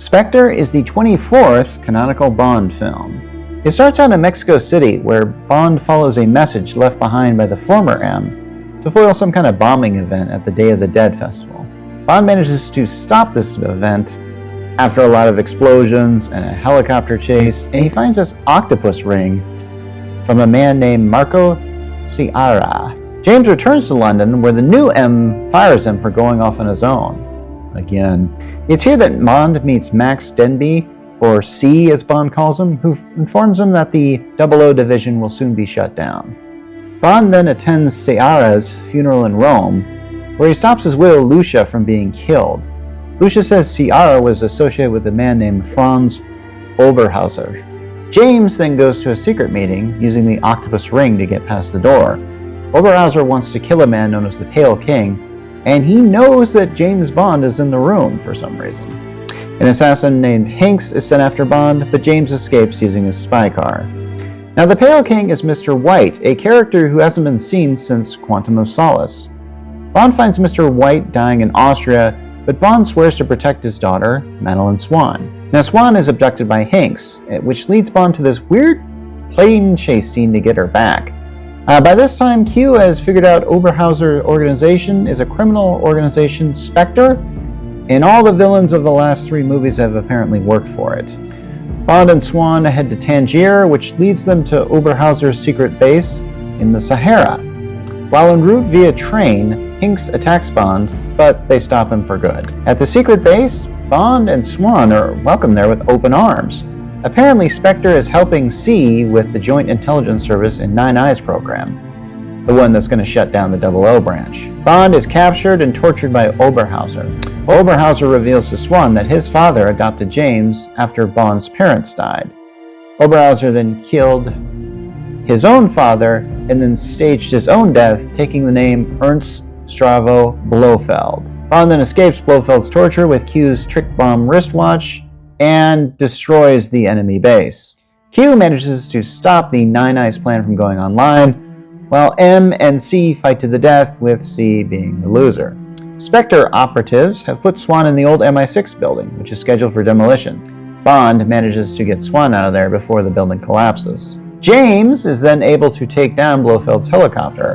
Spectre is the 24th canonical Bond film. It starts out in Mexico City, where Bond follows a message left behind by the former M to foil some kind of bombing event at the Day of the Dead festival. Bond manages to stop this event after a lot of explosions and a helicopter chase, and he finds this octopus ring from a man named Marco Ciara. James returns to London, where the new M fires him for going off on his own. Again, it's here that Bond meets Max Denby, or C as Bond calls him, who informs him that the 00 division will soon be shut down. Bond then attends Ciara's funeral in Rome, where he stops his widow Lucia from being killed. Lucia says Ciara was associated with a man named Franz Oberhauser. James then goes to a secret meeting, using the octopus ring to get past the door. Oberhauser wants to kill a man known as the Pale King, and he knows that James Bond is in the room for some reason. An assassin named Hanks is sent after Bond, but James escapes using his spy car. Now, the Pale King is Mr. White, a character who hasn't been seen since Quantum of Solace. Bond finds Mr. White dying in Austria, but Bond swears to protect his daughter, Madeline Swan. Now, Swan is abducted by Hanks, which leads Bond to this weird plane chase scene to get her back. By this time, Q has figured out Oberhauser's organization is a criminal organization, Spectre, and all the villains of the last 3 movies have apparently worked for it. Bond and Swan head to Tangier, which leads them to Oberhauser's secret base in the Sahara. While en route via train, Hanks attacks Bond, but they stop him for good. At the secret base, Bond and Swan are welcomed there with open arms. Apparently, Spectre is helping C with the Joint Intelligence Service in Nine Eyes program, the one that's going to shut down the 00 branch. Bond is captured and tortured by Oberhauser. Oberhauser reveals to Swan that his father adopted James after Bond's parents died. Oberhauser then killed his own father and then staged his own death, taking the name Ernst Stravo Blofeld. Bond then escapes Blofeld's torture with Q's trick bomb wristwatch and destroys the enemy base. Q manages to stop the Nine Eyes plan from going online, while M and C fight to the death, with C being the loser. Spectre operatives have put Swan in the old MI6 building, which is scheduled for demolition. Bond manages to get Swan out of there before the building collapses. James is then able to take down Blofeld's helicopter,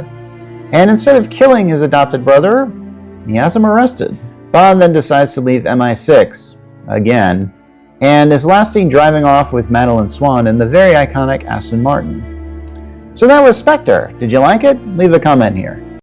and instead of killing his adopted brother, he has him arrested. Bond then decides to leave MI6, again, and is last seen driving off with Madeline Swan in the very iconic Aston Martin. So that was Spectre. Did you like it? Leave a comment here.